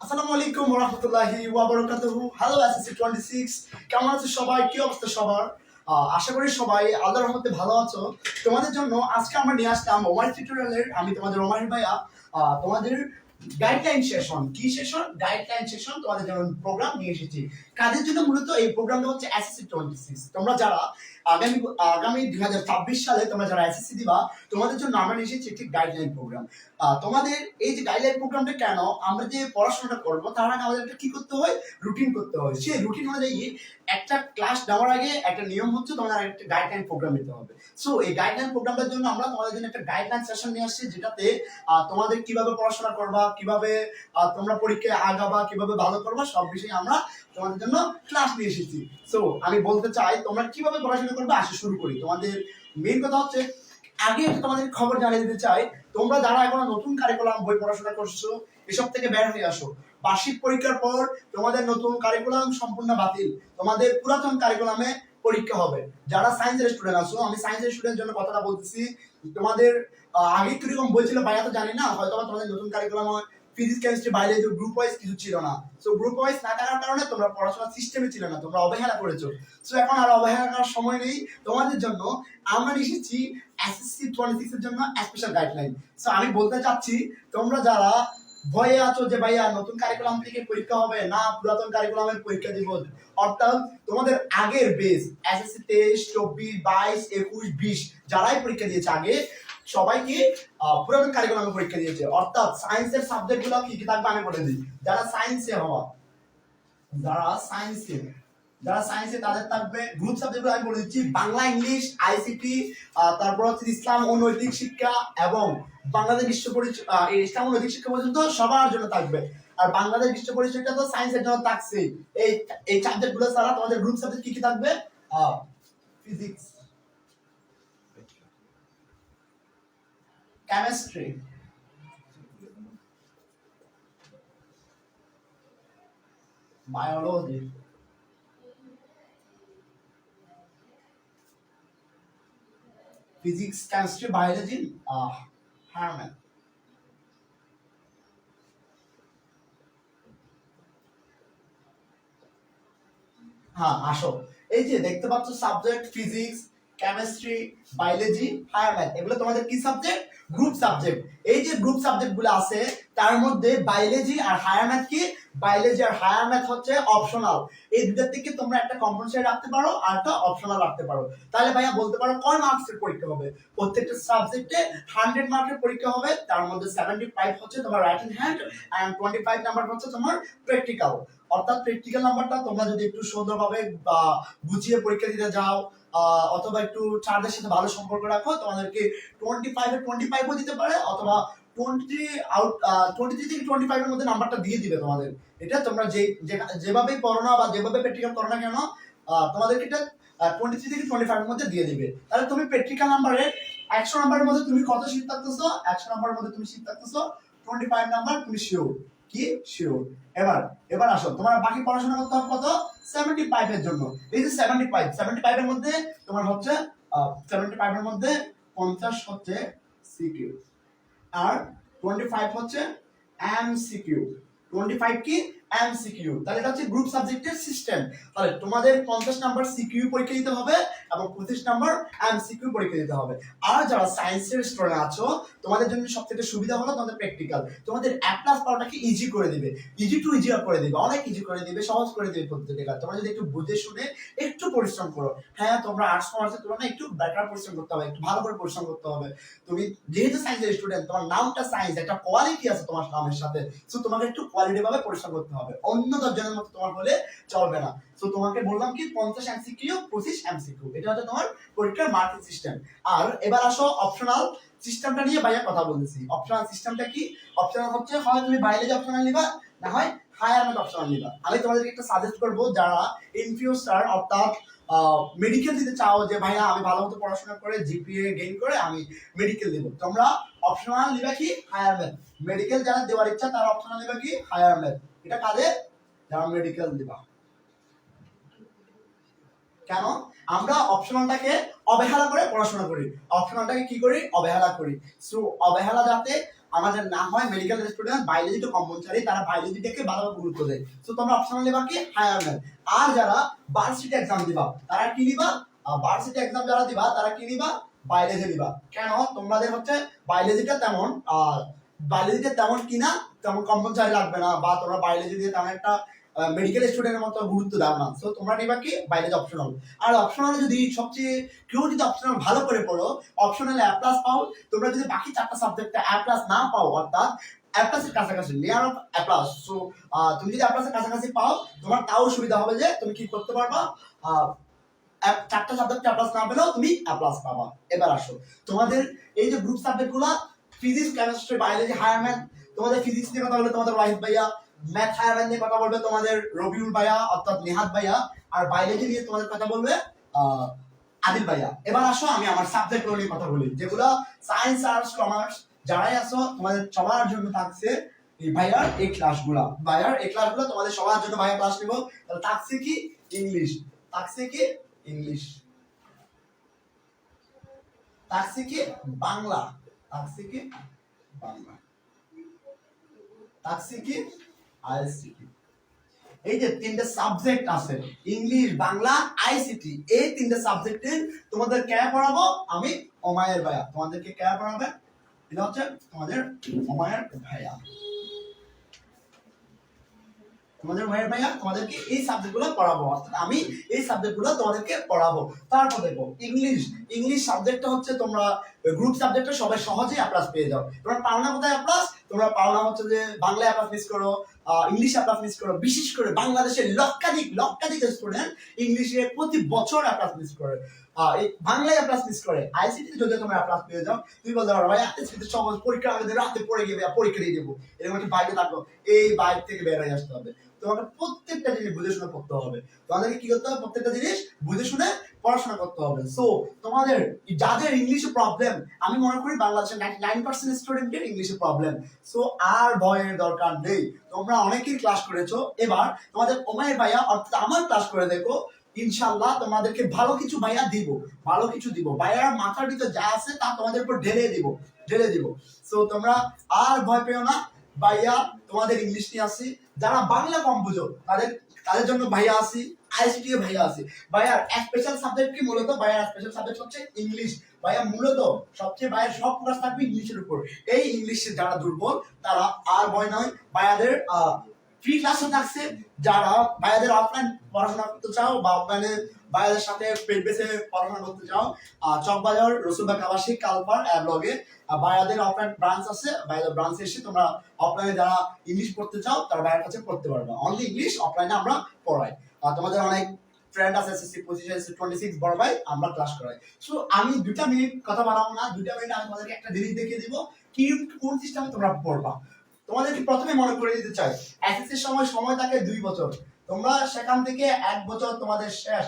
আসসালামু আলাইকুম ওয়া রাহমাতুল্লাহি ওয়া বারাকাতুহু। হ্যালো এসএসসি 26, কেমন আছো সবাই? কি অবস্থা সবার? আশা করি সবাই আল্লাহর রহমতে ভালো আছো। তোমাদের জন্য আজকে আমরা নিয়ে আসলাম ওমার টিউটোরিয়ালের, আমি তোমাদের ওমার ভাইয়া। তোমাদের গাইডলাইন সেশন। কি সেশন? গাইডলাইন সেশন তোমাদের জন্য প্রোগ্রাম নিয়ে এসেছি। কাদের জন্য মূলত এই প্রোগ্রামটা হচ্ছে এসএসসি 26। তোমরা যারা আগামী আগামী 2026 সালে তোমরা যারা এসএসসি দিবা, তোমাদের জন্য আমরা নিয়ে এসেছি একটি গাইডলাইন প্রোগ্রাম। তোমাদের এই যে গাইডলাইন প্রোগ্রামটা কেন, আমরা যে পড়াশোনাটা করবো তার আগে আমাদের একটা কি করতে হয়, রুটিন করতে হয়। সেই রুটিন অনুযায়ী একটা ক্লাস নেওয়ার আগে একটা নিয়ম হচ্ছে তোমাদের একটা গাইডলাইন প্রোগ্রাম নিতে হবে। সো এই গাইডলাইন প্রোগ্রামটার জন্য আমরা তোমাদের জন্য একটা গাইডলাইন সেশন নিয়ে আসছি, যেটাতে তোমাদের কিভাবে পড়াশোনা করবা, কিভাবে তোমরা পরীক্ষায় আগাবা, কিভাবে ভালো করবা, সব বিষয়ে আমরা তোমাদের জন্য ক্লাস নিয়ে এসেছি। সো আমি বলতে চাই তোমরা কিভাবে পড়াশোনা করবে, আসে শুরু করি। তোমাদের মেইন কথা হচ্ছে, আগে তোমাদের খবর জানিয়ে দিতে চাই, তোমরা যারা এখনো নতুন কারিকুলাম বই পড়াশোনা করছো, এসব থেকে বের হয়ে আসো। বার্ষিক পরীক্ষার পর তোমাদের নতুন কারিকুলাম সম্পূর্ণ বাতিল। তোমাদের পুরাতন কারিকুলামে পরীক্ষা হবে। যারা সায়েন্সের স্টুডেন্ট আছো, আমি সায়েন্সের স্টুডেন্টের জন্য কথাটা বলতেছি। তোমাদের আগে কিরকম বই ছিল ভাইয়া তো জানি না, হয়তো তোমাদের নতুন curriculum physics chemistry biology group wise কিছু ছিল না। সো গ্রুপ ওয়াইজ না থাকার কারণে তোমরা পড়াশোনার সিস্টেমে ছিল না, তোমরা অবহেলা করেছো। সো এখন আর অবহেলা করার সময় নেই তোমাদের জন্য। আমরা এসেছি এসএসসি 26 এর জন্য স্পেশাল গাইডলাইন। সো আমি বলতে চাচ্ছি, তোমরা যারা ভয়ে আছো যে ভাইয়া নতুন কারিকুলাম থেকে পরীক্ষা হবে না, পুরাতন কারিকুলামের পরীক্ষা দিব, অর্থাৎ তোমাদের আগের বেস এসএসসি 23, 24, 22, 21, 20 যারাই পরীক্ষা দিয়েছে আগে, সবাইকে পুরাতন কারিকুলামে পরীক্ষা দিয়েছে। অর্থাৎ সায়েন্সের সাবজেক্ট গুলো কি কি থাকবে আমি বলে দিই। যারা সায়েন্সে হওয়া, যারা সায়েন্সে যারা সায়েন্সে তাদের থাকবে গ্রুপ সাবজেক্ট আমি বলে দিচ্ছি, বাংলা, ইংলিশ, আইসিটি, তারপর হচ্ছে ইসলাম ও নৈতিক শিক্ষা এবং বাংলাদেশ বিশ্ব পরিচয়। ইসলাম ও নৈতিক শিক্ষা পর্যন্ত সবার জন্য থাকবে। আর বাংলাদেশ বিশ্ব পরিচয়টা তো সায়েন্সের জন্য থাকছে। এই এই সাবজেক্ট গুলো ছাড়া তোমাদের গ্রুপ সাবজেক্ট কি কি থাকবে? Physics, chemistry, biology, physics, chemistry, biology, হ্যাঁ। হ্যাঁ আসো, এই যে দেখতে পাচ্ছ subject physics, chemistry, biology, higher math, এগুলো তোমাদের কি সাবজেক্ট? Group subject. এই যে গ্রুপ সাবজেক্ট গুলো আছে, তার মধ্যে বায়োলজি আর হায়ার ম্যাথ কি? বায়োলজি আর হায়ার ম্যাথ হচ্ছে অপশনাল। এই দুটার থেকে তোমরা একটা কম্পালসারি রাখতে পারো আর একটা অপশনাল রাখতে পারো। তাহলে ভাইয়া বলতে পারো কয় মার্কসের পরীক্ষা হবে? প্রত্যেকটা সাবজেক্টে 100 মার্কের পরীক্ষা হবে। তার মধ্যে 75 হচ্ছে তোমার রাইটিং হ্যান্ড এন্ড 25 নাম্বার হচ্ছে তোমার প্র্যাকটিক্যাল। অর্থাৎ প্র্যাকটিক্যাল নাম্বারটা তোমরা যদি একটু সুন্দরভাবে বুঝিয়ে পরীক্ষা দিতে যাও, অথবা একটু স্যারদের সাথে ভালো সম্পর্ক রাখো, তোমাদেরকে 25 দিতে পারে, অথবা 23 থেকে 25 এর মধ্যে নাম্বারটা দিয়ে দিবে তোমাদের। এটা তোমরা যেভাবেই পড়ো না বা যেভাবে প্র্যাকটিক্যাল করো না কেন, তোমাদেরকে এটা 23 থেকে 25 এর মধ্যে দিয়ে দিবে। তাহলে তুমি প্র্যাকটিক্যাল নাম্বারে 100 নাম্বারের মধ্যে তুমি কত শীত থাকতেছো? 100 নাম্বারের মধ্যে তুমি শীত থাকতেছো 25 নাম্বার, তুমি শিওর। কি শিওর? এবার এবার আসো, তোমার বাকি পড়াশোনা করতে হবে কত? 75 এর জন্য। এই যে 75 এর মধ্যে তোমার হচ্ছে 75 এর মধ্যে 50 হচ্ছে সিকিউ আর 25 হচ্ছে এমসিকিউ। 25 কি? এমসিকিউ। তাহলে এটা হচ্ছে গ্রুপ সাবজেক্টের সিস্টেম। তাহলে তোমাদের 50 নাম্বার সিকিউ পরীক্ষা দিতে হবে এবং 25 নাম্বার এমসিকিউ পরীক্ষা দিতে হবে। আর যারা সায়েন্সের স্টুডেন্ট আছো, তোমাদের জন্য সবথেকে সুবিধা হলো তোমাদের প্র্যাকটিক্যাল। তোমাদের এ প্লাস পাওয়াটাকে ইজি করে দিবে, ইজি টু ইজি করে দিবে, অনেক ইজি করে দিবে, সহজ করে দিবে প্রত্যেকটা। তোমরা যদি একটু বুঝে শুনে একটু পরিশ্রম করো, হ্যাঁ তোমরা আর্টস কমার্সের তুলনায় একটু বেটার পরিশ্রম করতে হবে, একটু ভালো করে পরিশ্রম করতে হবে। তুমি যেহেতু সায়েন্সের স্টুডেন্ট, তোমার নামটা সায়েন্স, একটা কোয়ালিটি আছে তোমার নামের সাথে। সো তোমাকে একটু কোয়ালিটি ভাবে পরিশ্রম করতে হবে, অন্য 10 জনের মতো তোমার হলে চলবে না। সো তোমাকে বললাম কি 50 এমসিকিউ 25 এমসিকিউ, এটা হচ্ছে তোমার পরীক্ষার মার্কিং সিস্টেম। আর এবার আসো অপশনাল সিস্টেমটা নিয়ে ভাইয়া কথা বলতেছি। অপশনাল সিস্টেমটা কি? অপশনাল হচ্ছে হয় তুমি বায়োলজি অপশনাল নিবা, না হয় হায়ার ম্যাথ অপশনাল নিবা। আমি তোমাদেরকে একটা সাজেস্ট করব, যারা ইন ফিউচার অর্থাৎ মেডিকেল দিতে চাও, যে ভাইয়া আমি ভালো মতো পড়াশোনা করে জিপিএ গেইন করে আমি মেডিকেল দেব, তোমরা অপশনাল নিবা কি? Higher math. মেডিকেল যারা দেওয়ার ইচ্ছা তারা অপশনাল নিবা কি? Higher math. এটা কাদের? যারা মেডিকেল দিবা। কেন আমরা অপশনালটাকে অবহেলা করে পড়াশোনা করি? অপশনালটাকে কি করি? অবহেলা করি। সো অবহেলা যাতে আমাদের না হয় মেডিকেল স্টুডেন্ট বায়োলজিটা কম্পালসারি, তারা বায়োলজিটাকে ভালোভাবে গুরুত্ব দেয়। সো তোমরা অপশনাল নেবা কি হায়ার ম্যাথ। আর যারা ভার্সিটি এক্সাম দিবা তারা কি নিবা? ভার্সিটি এক্সাম যারা দিবা তারা কি নিবা? বায়োলজি নিবা। কেন? তোমাদের হচ্ছে বায়োলজিটা তেমন কিনা তেমন কম্পালসারি লাগবে না, বা তোমরা বায়োলজি দিয়ে তেমন একটা মেডিকেল স্টুডেন্টের মতো গুরুত্ব দাও না। সো তোমরা নিবা কি বায়োলজি অপশনাল। আর অপশনাল যদি সবচেয়ে কেউ যদি অপশনাল ভালো করে পড়ো, অপশনালে এ প্লাস পাও, তোমরা যদি বাকি 4টা সাবজেক্টে এ প্লাস না পাও, অর্থাৎ এ প্লাসের কাছাকাছি near of A plus, so তুমি যদি এ প্লাসের কাছাকাছি পাও, তোমার তাও সুবিধা হবে যে তুমি কি করতে পারবা, 4টা সাবজেক্টে এ প্লাস না পেলেও তুমি এ প্লাস পাবা। এবার আসো তোমাদের এই যে গ্রুপ সাবজেক্টগুলো, physics, chemistry, biology, higher math, তোমাদের ফিজিক্স নিয়ে কথা বলবে তোমাদের ওয়াহিদ ভাইয়া, ম্যাথ হায়ার ম্যাথ নিয়ে কথা বলবে তোমাদের রবিউল ভাইয়া অর্থাৎ নিহাত ভাইয়া, আর বায়োলজি নিয়ে তোমাদের কথা বলবে আদিল ভাইয়া। এবার আসো আমি আমার সাবজেক্টগুলো নিয়ে কথা বলি, যেগুলো সায়েন্স, আর্টস, কমার্স যারাই আছো তোমাদের সবার জন্য থাকছে এই ভাইয়ার এই ক্লাসগুলো। তোমাদের সবার জন্য ভাইয়া ক্লাস নিব। তাহলে থাকছে কি ইংলিশ, থাকছে কি ইংলিশ, থাকছে কি বাংলা, থাকছে কি বাংলা, থাকছে কি আইসিটি। এই যে 3টে সাবজেক্ট আছে, ইংলিশ, বাংলা, আইসিটি, এই 3টে সাবজেক্টে তোমাদের কে পড়াবো? আমি ওমায়ের ভাইয়া। তোমাদেরকে কে পড়াবে? এটা হচ্ছে তোমাদের ওমায়ের ভাইয়া। তোমাদেরকে এই সাবজেক্টগুলো পড়াবো, অর্থাৎ আমি এই সাবজেক্টগুলো তোমাদেরকে পড়াবো। তারপর দেখো ইংলিশ সাবজেক্টটা হচ্ছে তোমরা গ্রুপ সাবজেক্টে সবাই সহজেই এ প্লাস পেয়ে যাও। তোমরা পাও না কোথায় এ প্লাস? তোমরা পাও না হচ্ছে যে বাংলায় এ প্লাস মিস করো, ইংলিশে এ প্লাস মিস করো। বিশেষ করে বাংলাদেশের লক্ষাধিক স্টুডেন্ট ইংলিশে প্রতি বছর এ প্লাস মিস করে, বাংলায় এ প্লাস মিস করে। আইসিটি যদি তোমরা এ প্লাস পেয়ে যাও, তুমি বলতে পারো ভাই আইসিটি সহজ, পরীক্ষা আগে রাতে পড়ে গিয়ে পরীক্ষা দিয়ে দেবো, এরকম একটা বাইরে থাকো, এই বাইরে থেকে বের হয়ে আসতে হবে। তোমাকে প্রত্যেকটা জিনিস বুঝে শুনে পড়তে হবে। তোমাদেরকে কি করতে হবে? প্রত্যেকটা জিনিস বুঝে শুনে পড়াশোনা করতে হবে। সো তোমাদের যাদের ইংলিশে প্রবলেম, আমি মনে করি বাংলাদেশের 99% স্টুডেন্টের ইংলিশে প্রবলেম। সো আর ভয়ের দরকার নেই, তোমরা অনেকেই ক্লাস করেছো। এবার তোমাদের ওমায়ের ভাইয়া অর্থাৎ আমার ক্লাস করে দেখো, ইনশাআল্লাহ তোমাদেরকে ভালো কিছু ভাইয়া দিব, ভাইয়ার মাথার ভিতর যা আছে তা তোমাদের উপর ঢেলে দিব। সো তোমরা আর ভয় পেও না, ভাইয়া তোমাদের ইংলিশ নিয়ে আসি। যারা বাংলা কম বুঝো তাদের জন্য ভাইয়া আসি, আইসিটি ভাইয়া আসি। ভাইয়ার স্পেশাল সাবজেক্ট কি? মূলত ভাইয়ার স্পেশাল সাবজেক্ট হচ্ছে ইংলিশ। ভাইয়া মূলত ভাইয়ার সব ফোকাস থাকবে ইংলিশের উপর। এই ইংলিশে যারা দুর্বল তারা আর ভয় নয়, ভাইয়াদের ফ্রি ক্লাসও থাকছে। যারা ভাইয়াদের অফলাইন পড়াশোনা করতে চাও বা অফলাইনে ভাইয়াদের সাথে পেট বেসে পড়াশোনা করতে চাও, চকবাজার রসুলবাগ আবাসিক কালপার ব্লগে ভাইয়াদের অফলাইন ব্রাঞ্চ আছে। ভাইয়াদের ব্রাঞ্চে এসে তোমরা অফলাইনে যারা ইংলিশ পড়তে চাও তারা ভাইয়ের কাছে পড়তে পারবে। অনলি ইংলিশ অফলাইনে আমরা পড়াই। তোমাদের অনেক ফ্রেন্ড আছে এসএসসি 25 এসএসসি 26 বড় ভাই, আমরা ক্লাস করাই। সো আমি 2টা মিনিট কথা বাড়াবো না, 2টা মিনিট আমি তোমাদেরকে একটা জিনিস দেখিয়ে দিব কি কোন সিস্টেমে তোমরা পড়বা। তোমাদেরকে প্রথমে মনে করে দিতে চাই, এসএসসির সময় থাকে 2 বছর, তোমরা সেখান থেকে 1 বছর তোমাদের শেষ।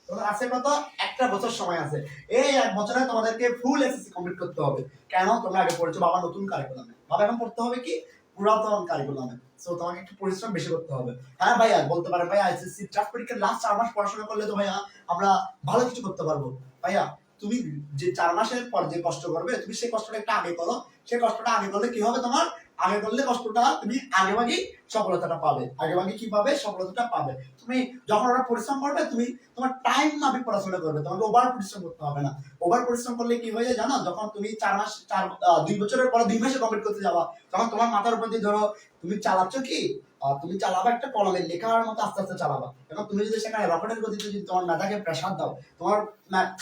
তোমাদের আছে কত? 1টা বছর সময় আছে। এই 1 বছরে তোমাদেরকে ফুল এসএসসি কমপ্লিট করতে হবে। কেন? তোমরা আগে পড়েছো বাবা নতুন কারিকুলামে, বাবা এখন পড়তে হবে কি পুরাতন কারিকুলামে। সো তোমাকে একটু পরিশ্রম বেশি করতে হবে। হ্যাঁ ভাইয়া বলতে পারে ভাইয়া এসএসসি ট্রাফ পরীক্ষার লাস্ট 4 মাস পড়াশোনা করলে তো ভাইয়া আমরা ভালো কিছু করতে পারবো। ভাইয়া তুমি যে 4 মাসের পর যে কষ্ট করবে, তুমি সেই কষ্টটা একটা আগে করো। সেই কষ্টটা আগে করলে কি হবে? তোমার আগে করলে কষ্টটা তুমি আগেভাগেই সফলতাটা পাবে। আগেভাগে কি পাবে? সফলতাটা পাবে। তুমি যখন ওরা পরিশ্রম করবে, তুমি তোমার টাইম মাফিক পড়াশোনা করবে, তোমাকে ওভার পরিশ্রম করতে হবে না। ওভার পরিশ্রম করলে কি হয়ে যায় জানো? যখন তুমি 2 বছরের পরে 2 মাসে কমপ্লিট করতে যাবা, তখন তোমার মাথার উপর দিয়ে ধরো তুমি চালাচ্ছ কি, তুমি চালাবা একটা কলমের লেখার মতো আস্তে আস্তে চালাবা। এখন তুমি যদি সেখানে রকেটের গতিতে যদি তোমার মেধাকে প্রেসার দাও, তোমার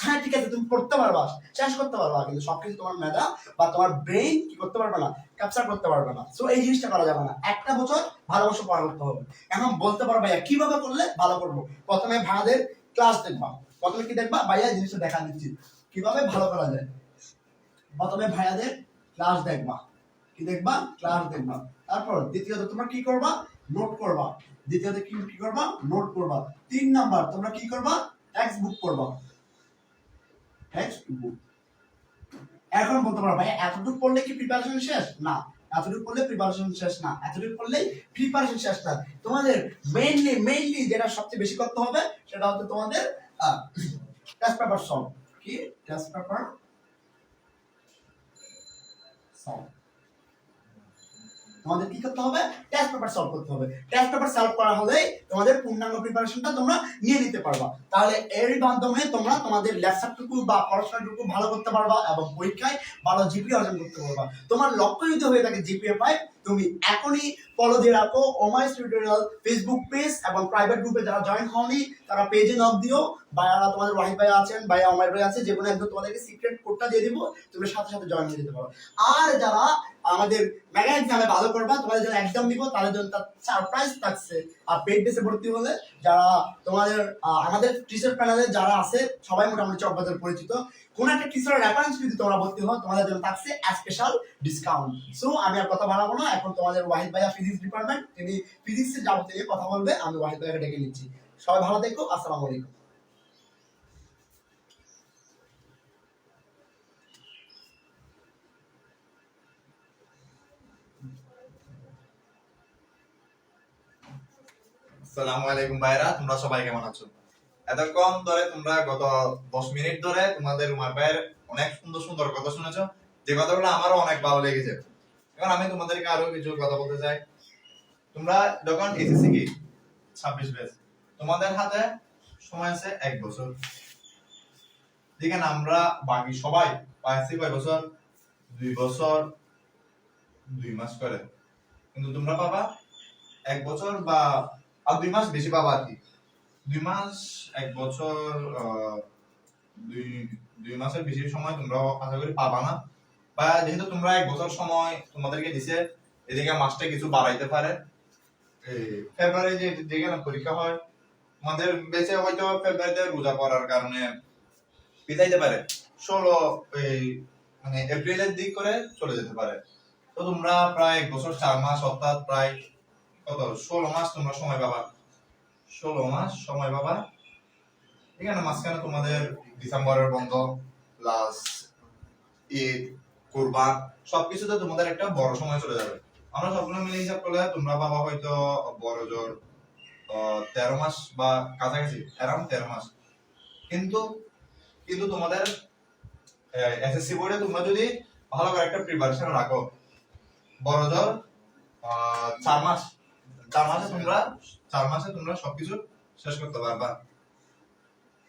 হ্যাঁ ঠিক আছে তুমি পড়তে পারবা, শেষ করতে পারবা, কিন্তু সবকিছু তোমার মেধা বা তোমার ব্রেইন কি করতে পারবে না, ক্যাপচার করতে পারবে না। সো এই জিনিসটা করা যাবে না। 1টা বছর ভালোবাসা পড়া করতে হবে। এখন বলতে পারো ভাইয়া কিভাবে করলে ভালো করবো? প্রথমে ভাইয়াদের ক্লাস দেখবা। প্রথমে কি দেখবা? ভাইয়া জিনিসটা দেখা দিচ্ছি কিভাবে ভালো করা যায়। প্রথমে ভাইয়াদের ক্লাস দেখবা। কি দেখবা? ক্লাস দেখবা। তারপর দ্বিতীয়ত তোমরা কি করবা? নোট করবা। দ্বিতীয়ত কি করবা? নোট করবা। 3 নাম্বার তোমরা কি করবা? টেক্সট বুক করবা। Text book. এখন বলতে পারো ভাই এতটুকু পড়লে কি প্রিপারেশন শেষ? না, এতটুকু পড়লে প্রিপারেশন শেষ না, এতটুকু পড়লেই প্রিপারেশন শেষ না। তোমাদের মেইনলি যেটা সবচেয়ে বেশি করতে হবে সেটা হচ্ছে তোমাদের টেস্ট পেপার সলভ। কি টেস্ট পেপার সলভ। তোমাদের কি করতে হবে, টেস্ট পেপার সলভ করতে হবে। টেস্ট পেপার সলভ করা হলে তোমাদের পূর্ণাঙ্গ প্রিপারেশনটা তোমরা নিয়ে নিতে পারবা। তাহলে এর মাধ্যমে তোমরা তোমাদের ল্যাপটপটুকু বা পড়াশোনাটুকু ভালো করতে পারবা এবং পরীক্ষায় ভালো জিপিএ অর্জন করতে পারবা। তোমার লক্ষ্য যদি হয়ে থাকে জিপিএ 5, তুমি এখনই ফলো দিয়ে রাখো ওমাইস টিউটোরিয়াল ফেসবুক পেজ এবং প্রাইভেট গ্রুপে যারা জয়েন হওনি তারা পেজে নক দিও। ভাইয়ারা তোমাদের ওয়াহিদ ভাই আছেন, ভাইয়া ওমাইর ভাই আছে, যে কোনো একজন তোমাদেরকে সিক্রেট কোডটা দিয়ে দিব, তুমি সাথে সাথে জয়েন হয়ে যেতে পারো। আর যারা আমাদের মেগা এক্সামে ভালো করবা, তোমাদের যারা এক্সাম দিব তাদের জন্য তার সারপ্রাইজ থাকছে। আর পেড বেসে ভর্তি হলে যারা তোমাদের আমাদের টিচার প্যানেলে যারা আছে সবাই মোটামুটি চকবাজার পরিচিত, কোন একটা টিচারের রেফারেন্স যদি তোমরা ভর্তি হও তোমাদের জন্য থাকছে স্পেশাল ডিসকাউন্ট। সো আমি আর কথা বাড়াবো না, এখন তোমাদের ওয়াহিদ ভাইয়া ফিজিক্স ডিপার্টমেন্ট, তিনি ফিজিক্সের যাবতীয় কথা বলবে, আমি ওয়াহিদ ভাইয়াকে ডেকে নিচ্ছি। সবাই ভালো থেকো, আসসালামু আলাইকুম। আসসালামু আলাইকুম ভাইরা, তোমরা সবাই কেমন আছো? এতক্ষণ ধরে তোমরা গত 10 মিনিট ধরে তোমাদের উমার ভাইয়ের অনেক সুন্দর সুন্দর কথা শুনেছো, যে কথাগুলো আমারও অনেক ভালো লেগেছে। এখন আমি তোমাদেরকে আরো কিছু কথা বলতে চাই। তোমরা যখন এসএসসি কি 26 ব্যাচ, তোমাদের হাতে সময় আছে 1 বছর। যেখানে আমরা বাকি সবাই পাইছি কয় বছর? 2 বছর 2 মাস করে, কিন্তু তোমরা পাবা 1 বছর বা আর 2 মাস বেশি পাবা আর কি। 2 মাস 1 বছর, দুই মাসের বেশি সময় তোমরা আশা করি পাবা না। বা যেহেতু তোমরা 1 বছর সময় তোমাদেরকে দিছে, এদিকে মাসটা কিছু বাড়াইতে পারে। ফেব্রুয়ারি যেখানে পরীক্ষা হয়, তোমাদের বেঁচে হয়তো ফেব্রুয়ারিতে রোজা পড়ার কারণে পিছাইতে পারে, 16 মানে এপ্রিলের দিক করে চলে যেতে পারে। তো তোমরা প্রায় 1 বছর 4 মাস, অর্থাৎ প্রায় কত 16 মাস তোমরা সময় পাবা। 16 মাস সময় পাবা। এখানে মাঝখানে তোমাদের ডিসেম্বরের বন্ধ প্লাস ঈদ, কুরবান, সবকিছুতে তোমাদের একটা বড় সময় চলে যাবে। আমরা সবগুলো মিলে হিসাব করলে তোমরা পাবা হয়তো বড় জোর 13 মাস বা কাছাকাছি, অ্যারাউন্ড 13 মাস। কিন্তু কিন্তু তোমাদের এসএসসি বোর্ডে তোমরা যদি ভালো করে একটা প্রিপারেশন রাখো, বড় জোর 4 মাস, 4 মাসে তোমরা সবকিছু শেষ করতে পারবা।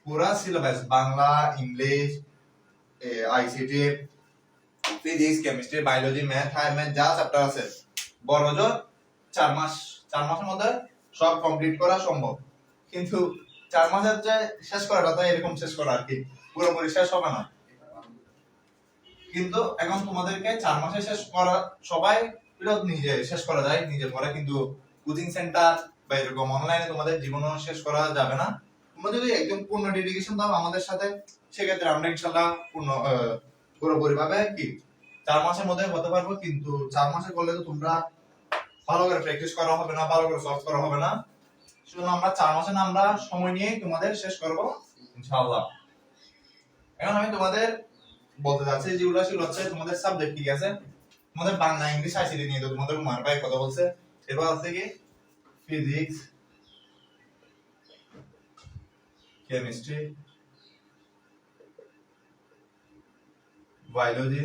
পুরা syllabus Bangla, English, ICT, physics, chemistry, biology, math, higher math যা চ্যাপ্টার আছে, বড় জোর 4 মাস। 4 মাসের মধ্যে সব কমপ্লিট করা সম্ভব। কিন্তু 4 মাসের যে শেষ করাটা, তাই এরকম শেষ করা আর কি, পুরোপুরি শেষ হবে না। কিন্তু এখন তোমাদেরকে 4 মাসে শেষ করা, সবাই নিজে শেষ করা যায় নিজে পড়ে, কিন্তু কোচিং সেন্টার বা এরকম অনলাইনে তোমাদের জীবনও শেষ করা যাবে না। তোমরা যদি একদম পূর্ণ ডেডিকেশন দাও আমাদের সাথে, সেক্ষেত্রে আমরা ইনশাল্লাহ পুরোপুরি ভাবে কি 4 মাসের মধ্যে হতে পারবো। কিন্তু 4 মাসে করলে তো তোমরা ভালো করে প্র্যাকটিস করা হবে না, ভালো করে সলভ করা হবে না। সেজন্য আমরা 4 মাসে না, আমরা সময় নিয়ে তোমাদের শেষ করবো ইনশাআল্লাহ। এখন আমি তোমাদের বলতে যাচ্ছি যেগুলো সেগুলো হচ্ছে তোমাদের সাবজেক্ট ঠিক আছে। তোমাদের বাংলা, ইংলিশ, আইসিটি নিয়ে তো তোমাদের উমার ভাই কথা বলছে। এরপর আছে কি ফিজিক্স, কেমিস্ট্রি, বায়োলজি,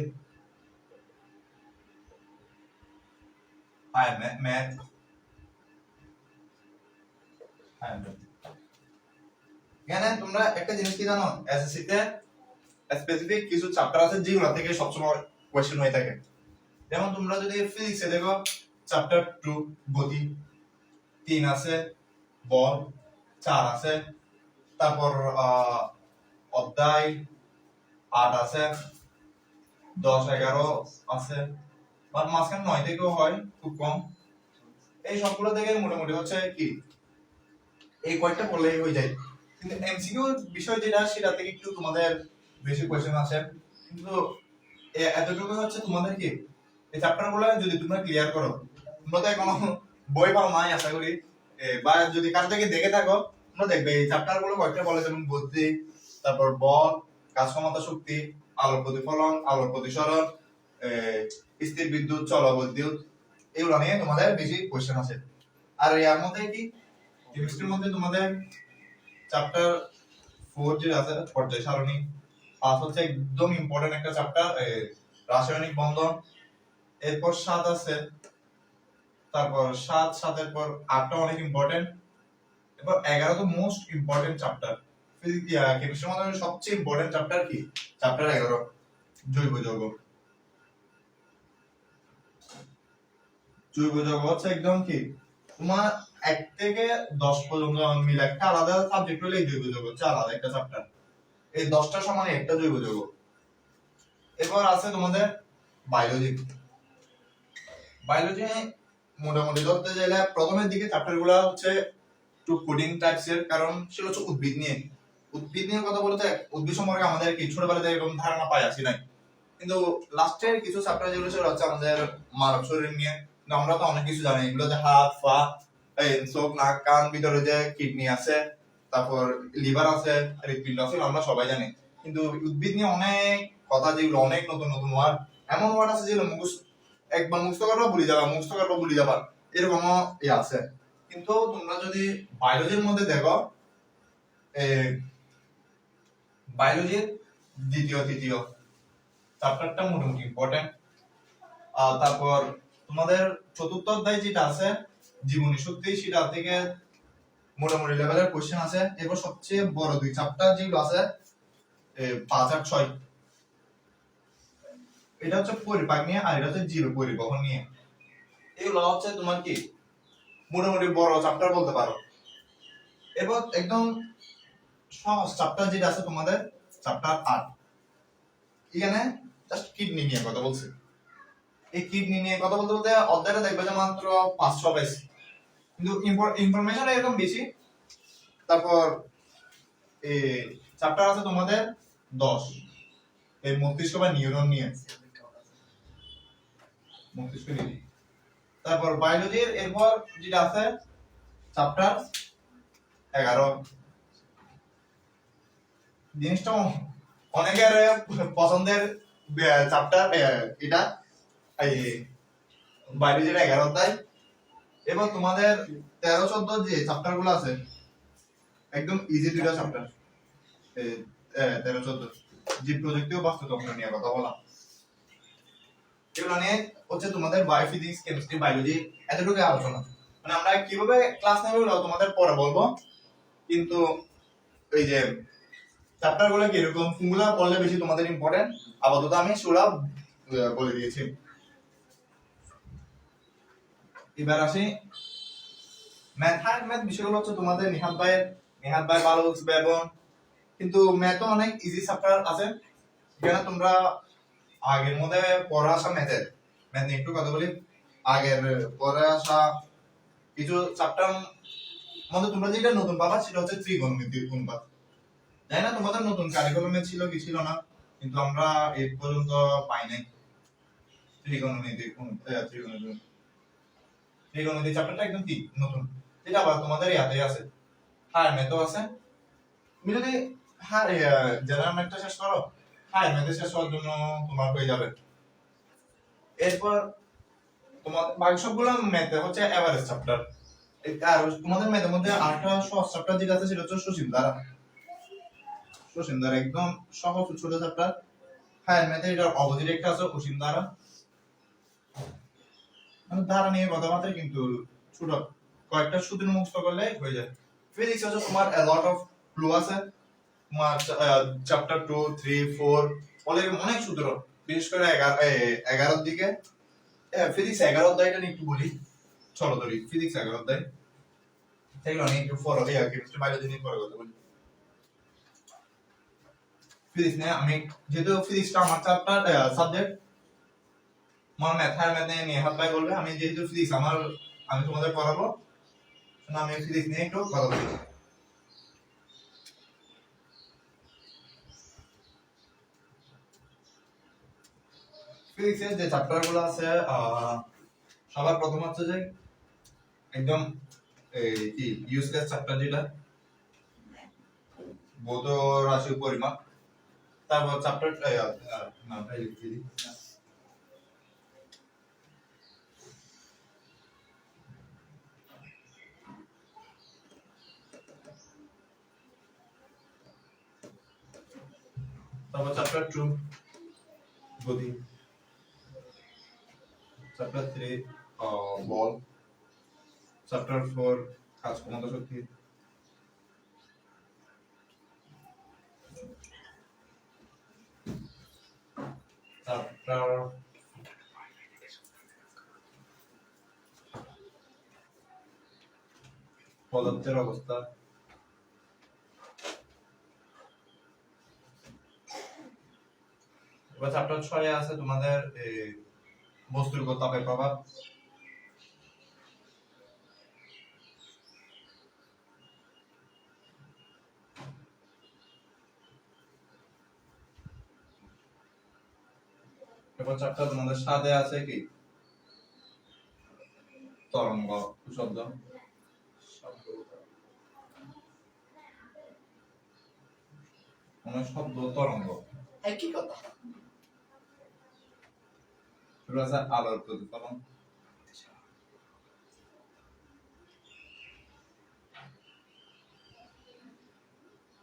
ম্যাথ, এখানে তোমরা একটা জিনিস কি জানো, এসএসসি তে স্পেসিফিক কিছু চ্যাপ্টার আছে যেগুলো থেকে সবসময় কোশ্চেন হয়ে থাকে। যেমন তোমরা যদি ফিজিক্সে দেখো, চ্যাপ্টার 2 গতি, 3 আছে বল, 4 আছে, তারপর অধ্যায় 8 আছে, 10, 11 আছে, আর মাঝখানে 9 থেকেও হয়, খুব কম। এই সবগুলো থেকে মোটামুটি হচ্ছে কি এই কয়েকটা পড়লেই হয়ে যায়। কিন্তু এমসিকিউ বিষয় যেটা, সেটা থেকে একটু তোমাদের বেশি কোশ্চেন আসে। কিন্তু এতটুকু হচ্ছে তোমাদের কি এই চ্যাপ্টারগুলো যদি তোমরা ক্লিয়ার করো, তোমরা তো এখনো বই পাও নাই আশা করি, বা যদি কাছ থেকে দেখে থাকো তোমরা দেখবে এই চ্যাপ্টারগুলো কয়েকটা বলে, যেমন বুদ্ধি, তারপর বল, কাজ ক্ষমতা, শক্তি, আলোর প্রতিফলন, আলোর প্রতিসরণ, স্থির বিদ্যুৎ, চল বিদ্যুৎ, এগুলো নিয়ে তোমাদের বেশি কোশ্চেন আছে। আর এর মধ্যে কি কেমিস্ট্রির মধ্যে তোমাদের চ্যাপ্টার 4 যে আছে পর্যায় সারণী, আর হচ্ছে একদম ইম্পর্টেন্ট একটা চ্যাপ্টার রাসায়নিক বন্ধন। এরপর 7 আছে তারপর 7 এর পর 8টা অনেক ইম্পর্টেন্ট, এরপর 11 তো মোস্ট ইম্পর্টেন্ট চ্যাপ্টার। কেমিস্ট্রির মধ্যে সবচেয়ে ইম্পর্টেন্ট চ্যাপ্টার কি? চ্যাপ্টার 11 জৈব যৌগ। জৈব যৌগ হচ্ছে একদম কি তোমার 1 থেকে 10 পর্যন্ত মিলে একটা আলাদা সাবজেক্ট হলে জৈব যৌগ হচ্ছে আলাদা একটা চ্যাপ্টার। এই 10টা সমানে একটা জৈব যৌগ। এরপর আছে তোমাদের বায়োলজি। বায়োলজি মোটামুটি ধরতে গেলে প্রথমের দিকে চ্যাপ্টার গুলো হচ্ছে একটু কোডিং টাইপস এর, কারণ সেটা হচ্ছে উদ্ভিদ নিয়ে। উদ্ভিদ নিয়ে কথা বলতে উদ্ভিদ সম্পর্কে আমাদের কি ছোটবেলা থেকে এরকম ধারণা পাই আসি নাই, কিন্তু লাস্টের কিছু চ্যাপ্টার যেগুলো সেটা হচ্ছে আমাদের মানব শরীর নিয়ে। কিন্তু আমরা তো অনেক কিছু জানি, এগুলো যে হাত পা, এই চোখ নাক কান, ভিতরে যে কিডনি আছে, তারপর লিভার আছে, হৃৎপিণ্ড আছে, আমরা সবাই জানি। কিন্তু উদ্ভিদ নিয়ে অনেক কথা, যেগুলো অনেক নতুন নতুন ওয়ার্ড, এমন ওয়ার্ড আছে যেগুলো একবার মুখস্থ করবা ভুলে যাবা এরকমও আছে। কিন্তু তোমরা যদি বায়োলজির মধ্যে দেখো, বায়োলজির দ্বিতীয় তৃতীয় চ্যাপ্টারটা মোটামুটি ইম্পর্টেন্ট। তারপর তোমাদের চতুর্থ অধ্যায় যেটা আছে জীবনী শক্তি, সেটা থেকে মোটামুটি লেভেলের কোশ্চেন আছে। এরপর সবচেয়ে বড় দুই চ্যাপ্টার যেগুলো আছে 5 আর 6, এটা হচ্ছে পরিপাক নিয়ে, আর এটা হচ্ছে জীব পরিবহন নিয়ে। এগুলো হচ্ছে তোমার কি মোটামুটি বড় চ্যাপ্টার বলতে পারো। এরপর একদম সহজ চ্যাপ্টার যেটা আছে তোমাদের চ্যাপ্টার 8, এখানে জাস্ট কিডনি নিয়ে কথা বলছে। এই কিডনি নিয়ে কথা বলতে বলতে অধ্যায়টা দেখবে যে মাত্র 5-6 পেজ, কিন্তু ইনফরমেশন এরকম বেশি। তারপর এই চ্যাপ্টার আছে তোমাদের 10, এই মস্তিষ্ক বা নিউরন নিয়ে, মস্তিষ্ক নিয়ে। তারপর বায়োলজির এরপর যেটা আছে চ্যাপ্টার 11, জিনিসটা অনেকের পছন্দের চ্যাপ্টার এটা, এই বায়োলজির 11 অধ্যায়। এবার তোমাদের 13-14 যে চ্যাপ্টার গুলো আছে একদম ইজি দুইটা চ্যাপ্টার, 13-14 জীব প্রযুক্তি ও বাস্তুতন্ত্র নিয়ে কথা বলা। এগুলো নিয়ে হচ্ছে তোমাদের বায়োফিজিক্স, কেমিস্ট্রি, বায়োলজি এতটুকু আলোচনা। মানে আমরা কিভাবে ক্লাস নেব তোমাদের পরে বলবো, কিন্তু এই যে চ্যাপ্টার গুলো কিরকম কোনগুলো পড়লে বেশি তোমাদের ইম্পর্টেন্ট আপাতত আমি সেগুলো বলে দিয়েছি। এবার আসি ম্যাথ বিষয়গুলো হচ্ছে তোমাদের নিহাত ভাই ভালো বুঝবে, এবং কিন্তু ম্যাথও অনেক ইজি চ্যাপ্টার আছে যেখানে তোমরা আগের মধ্যে পড়া আসা ম্যাথ নিয়ে একটু কথা বলি। আগের পড়ে আসা কিছু চ্যাপ্টার মধ্যে তোমরা যেটা নতুন পাবা সেটা হচ্ছে ত্রিকোণমিতির অনুপাত। তাই না, তোমাদের নতুন কারিকুলামে ছিল কি ছিল না, কিন্তু আমরা এই পর্যন্ত পাই নাই ত্রিকোণমিতি চ্যাপ্টারটা একদম কি নতুন, যেটা আবার তোমাদের ইয়াতে আছে, হায়ার ম্যাথও আছে। তুমি যদি জেনারেল ম্যাথটা শেষ করো, হায়ার ম্যাথে শেষ হওয়ার জন্য তোমার হয়ে যাবে। এরপর তোমার বাকি সবগুলো ম্যাথে হচ্ছে এভারেজ চ্যাপ্টার। আর তোমাদের ম্যাথের মধ্যে আরেকটা সহজ চ্যাপ্টার যেটা আছে সেটা হচ্ছে সসীম ধারা একদম সহজ ছোট চ্যাপ্টার। হায়ার ম্যাথে এটার অপোজিট একটা আছে অসীম ধারা। মানে ধারা নিয়ে কথাবার্তা কিন্তু ছোট, কয়েকটা সূত্র মুখস্থ করলে হয়ে যায়। ফিজিক্স হচ্ছে তোমার a lot of ক্লু আছে, তোমার চ্যাপ্টার 2, 3, 4 অনেক সূত্র, বিশেষ করে 11 দিকে। ফিজিক্স 11 অধ্যায়টা নিয়ে একটু বলি, চলো ধরি ফিজিক্স 11 অধ্যায় সেগুলো নিয়ে একটু পরে কেমিস্ট্রি বায়োলজি নিয়ে পরে কথা বলি। ফিজিক্স নিয়ে আমি যেহেতু ফিজিক্সটা আমার চ্যাপ্টার সাবজেক্ট, আমার ম্যাথ নিয়ে হাত ভাই বলবে, আমি যেহেতু ফিজিক্স আমি তোমাদের পড়াবো, আমি ফিজিক্স নিয়ে একটু কথা বলি। ফিজিক্সের যে চ্যাপ্টার গুলো আছে সবার প্রথম হচ্ছে যে একদম কি ইউজলেস চ্যাপ্টার যেটা ভৌত রাশি পরিমাপ। তারপর চ্যাপ্টার তারপর চ্যাপ্টার 2 গতি, চ্যাপ্টার 3 বল, চ্যাপ্টার 4 কাজ ক্ষমতা শক্তি, চ্যাপ্টার পদার্থের অবস্থা, এবার চ্যাপ্টার 6 আছে তোমাদের বস্তুর উপর তাপের প্রভাব, এবার চ্যাপ্টার তোমাদের 7 আছে কি তরঙ্গ শব্দ, মানে শব্দ তরঙ্গ একই কথা। এগুলো আছে আলোর প্রতিফলন,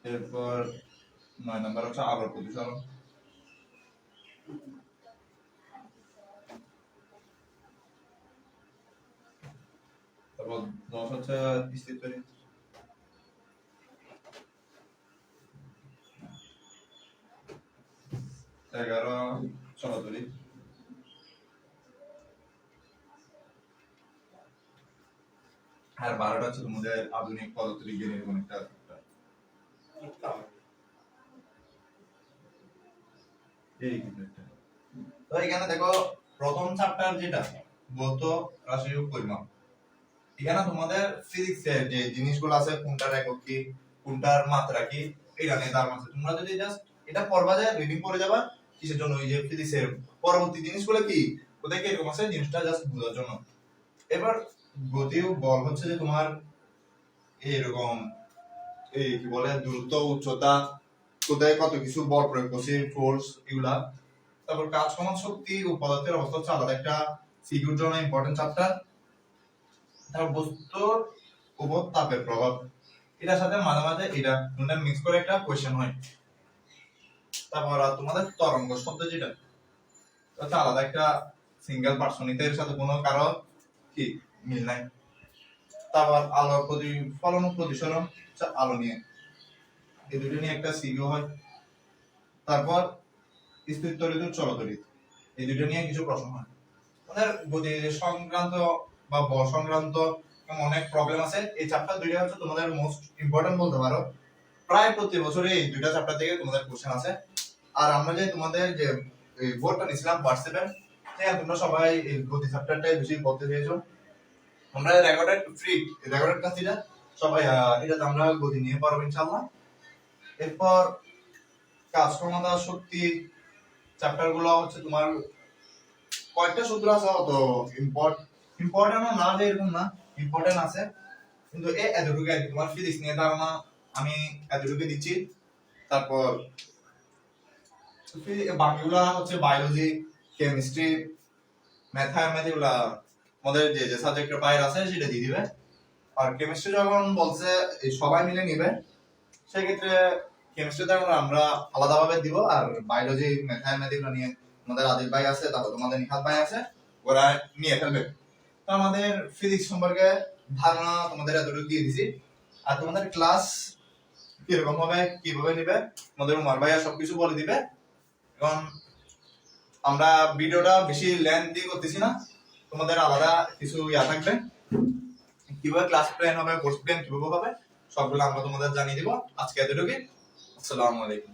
এরপর 9 নাম্বার হচ্ছে আলোর প্রতিসরণ, তারপর 10 হচ্ছে স্থির তড়িৎ, 11 চল তড়িৎ, আর 12টা হচ্ছে তোমাদের আধুনিক পদার্থবিজ্ঞানের গণিতটা। এই কিন্তু একটা। তো এখানে দেখো প্রথম চ্যাপ্টার যেটা ভৌত রাশি ও পরিমাপ, এখানে তোমাদের ফিজিক্সের যে জিনিসগুলো আছে কোনটার একক কি কোনটার মাত্রা কি এটা নিয়ে ধারণা আছে। তোমরা যদি জাস্ট এটা পড়বা যায় রিডিং করে যাবা কিসের জন্য, ওই যে ফিজিক্সের পরবর্তী জিনিসগুলো কি কোথায় কি এরকম আছে জিনিসটা জাস্ট বোঝার জন্য। এবার গতি ও বল হচ্ছে যে তোমার এরকম এই কি বলে দ্রুত উচ্চতা কোথায় কত কিছু বল প্রয়োগ করছে ফোর্স এগুলা। তারপর কাজ সমান শক্তি ও পদার্থের অবস্থা হচ্ছে আলাদা একটা সিকিউর জন্য ইম্পর্টেন্ট চ্যাপ্টার। তারপর বস্তুর উপর তাপের প্রভাব, এটার সাথে মাঝে মাঝে এটা দুটো মিক্স করে একটা কোশ্চেন হয়। তারপর আর তোমাদের তরঙ্গ শব্দ যেটা হচ্ছে আলাদা একটা সিঙ্গেল পার্সনিতে এর সাথে কোনো কারো কি মিল নাই। তারপর আলোর প্রতিফলন ও প্রতিসরণ আলো নিয়ে, এই দুটো নিয়ে একটা সিকিউ হয়। তারপর স্থির তড়িৎ ও চল তড়িৎ, এই দুটো নিয়ে কিছু প্রশ্ন হয়। আমাদের গতি সংক্রান্ত বা বল সংক্রান্ত অনেক প্রবলেম আছে। এই চ্যাপ্টার দুইটা হচ্ছে তোমাদের মোস্ট ইম্পর্টেন্ট বলতে পারো, প্রায় প্রতি বছরে এই দুইটা চ্যাপ্টার থেকে তোমাদের কোশ্চেন আছে। আর আমরা যে তোমাদের যে বোর্ডটা নিছিলাম হোয়াটসঅ্যাপে, হ্যাঁ তোমরা সবাই এই গতি চ্যাপ্টারটাই বেশি পড়তে চেয়েছো। আমরা রেকর্ডেড ফ্রি রেকর্ডেড ক্লাস এটা সবাই এটাতে আমরা গতি নিয়ে পড়ব ইনশাআল্লাহ। এরপর কাজ ক্ষমতা শক্তি চ্যাপ্টার গুলো হচ্ছে তোমার কয়েকটা সূত্র আছে, অত ইম্পর্টেন্ট না যে এরকম না, ইম্পর্টেন্ট আছে কিন্তু এতটুকু আর কি। তোমার ফিজিক্স নিয়ে ধারণা আমি এতটুকু দিচ্ছি। তারপর বাকিগুলা হচ্ছে বায়োলজি, কেমিস্ট্রি, ম্যাথ এগুলা আমাদের যে যে সাবজেক্টের বাইরে আছে সেটা দিয়ে দিবে। আর কেমিস্ট্রি যখন বলছে সবাই মিলে নিবে সেক্ষেত্রে কেমিস্ট্রিতে আমরা আলাদাভাবে দিব। আর বায়োলজি ম্যাথ এগুলো নিয়ে আমাদের আদিল ভাই আছে, তারপর তোমাদের নিহাত ভাই আছে, ওরা নিয়ে ফেলবে। তো আমাদের ফিজিক্স সম্পর্কে ধারণা তোমাদের এতটুকু দিয়ে দিছি। আর তোমাদের ক্লাস কিরকম হবে কিভাবে নিবে আমাদের উমার ভাইয়া সবকিছু বলে দিবে। এখন আমরা ভিডিওটা বেশি লেন্থ করতেছি না, তোমাদের আলাদা কিছু থাকবে কিভাবে ক্লাস প্ল্যান হবে, কোর্স প্ল্যান কিভাবে হবে সবগুলো আমরা তোমাদের জানিয়ে দিব। আজকে এতটুকুই। আসসালামু আলাইকুম।